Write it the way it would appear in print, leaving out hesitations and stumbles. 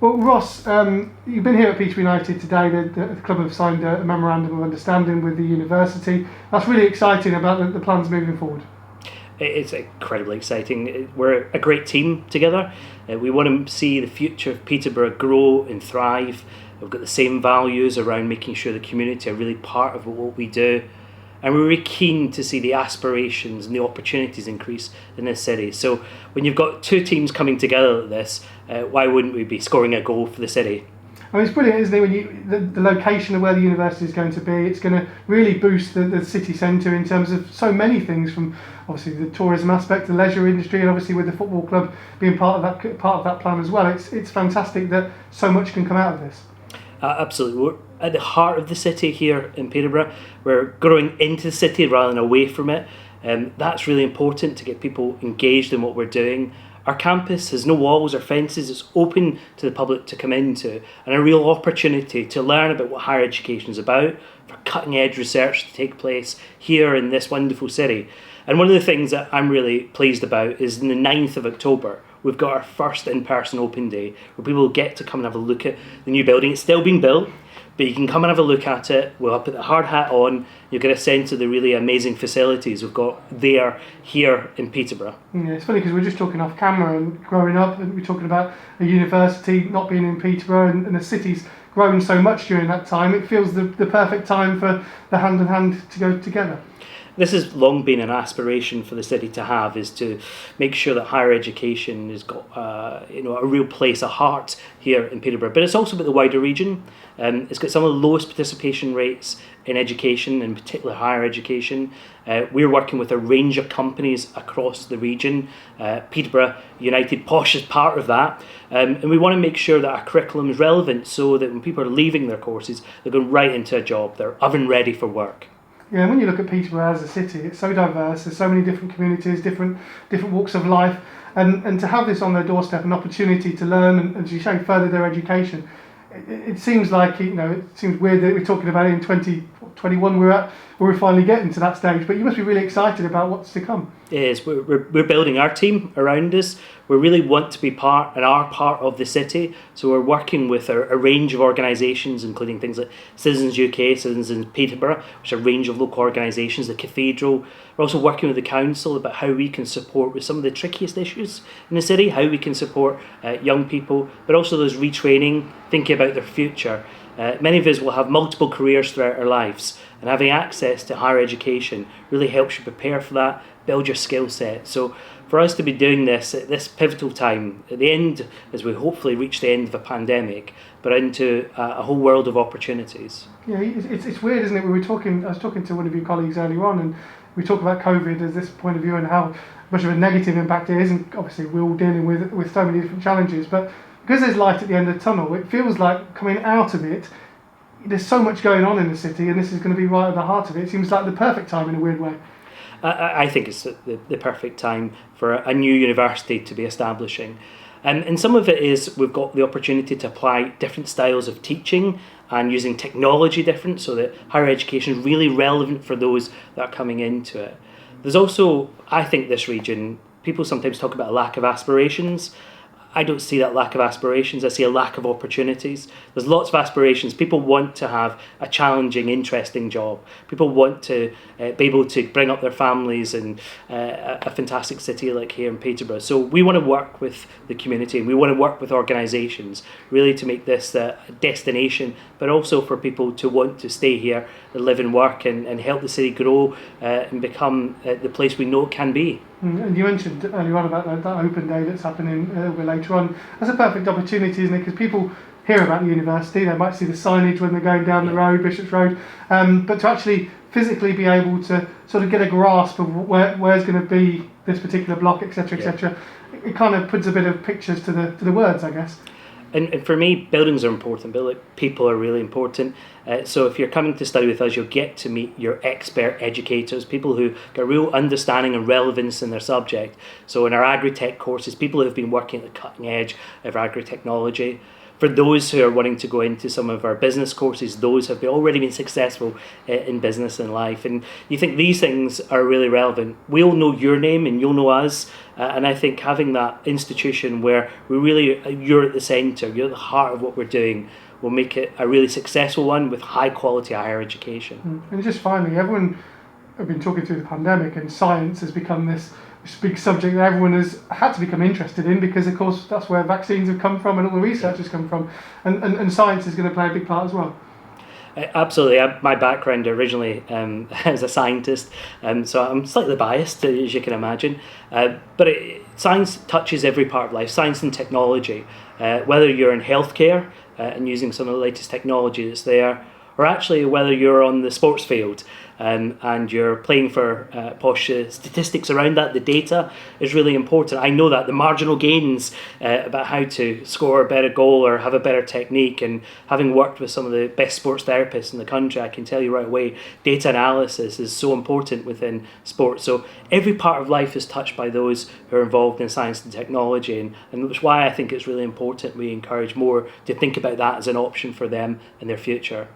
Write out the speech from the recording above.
Well, Ross, you've been here at Peterborough United today. The club have signed a memorandum of understanding with the university. That's really exciting about the plans moving forward. It's incredibly exciting. We're a great team together. We want to see the future of Peterborough grow and thrive. We've got the same values around making sure the community are really part of what we do. And we're really keen to see the aspirations and the opportunities increase in this city. So when you've got two teams coming together like this, why wouldn't we be scoring a goal for the city? I mean, it's brilliant, isn't it, when the location of where the university is going to be. It's going to really boost the city centre in terms of so many things, from obviously the tourism aspect, the leisure industry, and obviously with the football club being part of that plan as well. It's fantastic that so much can come out of this. Absolutely. We're at the heart of the city here in Peterborough. We're growing into the city rather than away from it. That's really important to get people engaged in what we're doing. Our campus has no walls or fences. It's open to the public to come into, and a real opportunity to learn about what higher education is about, for cutting edge research to take place here in this wonderful city. And one of the things that I'm really pleased about is on the 9th of October, we've got our first in-person open day where people will get to come and have a look at the new building. It's still being built, but you can come and have a look at it. We'll put the hard hat on. You'll get a sense of the really amazing facilities we've got there, here in Peterborough. Yeah, it's funny because we're just talking off camera, and growing up, and we're talking about a university not being in Peterborough, and the city's grown so much during that time. It feels the perfect time for the hand in hand to go together. This has long been an aspiration for the city to have, is to make sure that higher education has got a real place, a heart here in Peterborough. But it's also about the wider region. It's got some of the lowest participation rates in education, in particular higher education. We're working with a range of companies across the region. Peterborough United, Posh is part of that. And we want to make sure that our curriculum is relevant so that when people are leaving their courses, they're going right into a job. They're oven ready for work. Yeah, when you look at Peterborough as a city, it's so diverse. There's so many different communities, different walks of life, and to have this on their doorstep, an opportunity to learn and as you say, further their education. It seems like it seems weird that we're talking about it in 2021. We're finally getting to that stage, but you must be really excited about what's to come. It is. We're building our team around us. We really want to be part and are part of the city. So we're working with a range of organisations, including things like Citizens UK, Citizens in Peterborough, which are a range of local organisations, the Cathedral. We're also working with the council about how we can support with some of the trickiest issues in the city, how we can support young people, but also those retraining, thinking about their future. Many of us will have multiple careers throughout our lives, and having access to higher education really helps you prepare for that, build your skill set. So for us to be doing this at this pivotal time, at the end, as we hopefully reach the end of a pandemic, but into a whole world of opportunities. Yeah, it's weird, isn't it? I was talking to one of your colleagues earlier on, and we talk about COVID as this point of view and how much of a negative impact it is, and obviously we're all dealing with so many different challenges, but because there's light at the end of the tunnel, it feels like coming out of it, there's so much going on in the city, and this is going to be right at the heart of it. It seems like the perfect time in a weird way. I think it's the perfect time for a new university to be establishing. And some of it is we've got the opportunity to apply different styles of teaching and using technology different, so that higher education is really relevant for those that are coming into it. There's also, I think this region, people sometimes talk about a lack of aspirations. I don't see that lack of aspirations. I see a lack of opportunities. There's lots of aspirations. People want to have a challenging, interesting job. People want to be able to bring up their families in a fantastic city like here in Peterborough. So we want to work with the community, and we want to work with organisations really to make this a destination, but also for people to want to stay here, live and work, and help the city grow and become the place we know it can be. And you mentioned earlier on about that open day that's happening a little bit later on. That's a perfect opportunity, isn't it? Because people hear about the university, they might see the signage when they're going down the road, Bishop's Road, but to actually physically be able to sort of get a grasp of where's going to be this particular block, etc., etc., it kind of puts a bit of pictures to the words, I guess. And for me, buildings are important, but like people are really important. So if you're coming to study with us, you'll get to meet your expert educators, people who got real understanding and relevance in their subject. So in our agri-tech courses, people who have been working at the cutting edge of agri-technology. for those who are wanting to go into some of our business courses, those have already been successful in business and life. And you think these things are really relevant. We'll know your name and you'll know us. And I think having that institution where you're at the centre, you're at the heart of what we're doing, will make it a really successful one with high quality higher education. And just finally, everyone have been talking through the pandemic, and science has become this big subject that everyone has had to become interested in, because of course that's where vaccines have come from and all the research has come from, and science is going to play a big part as well. Absolutely. My background originally as a scientist, so I'm slightly biased, as you can imagine, but science touches every part of life, science and technology, whether you're in healthcare and using some of the latest technology that's there, or actually whether you're on the sports field and you're playing for Posh. Statistics around that, the data is really important. I know that the marginal gains about how to score a better goal or have a better technique, and having worked with some of the best sports therapists in the country, I can tell you right away, data analysis is so important within sports. So every part of life is touched by those who are involved in science and technology, and that's why I think it's really important we encourage more to think about that as an option for them in their future.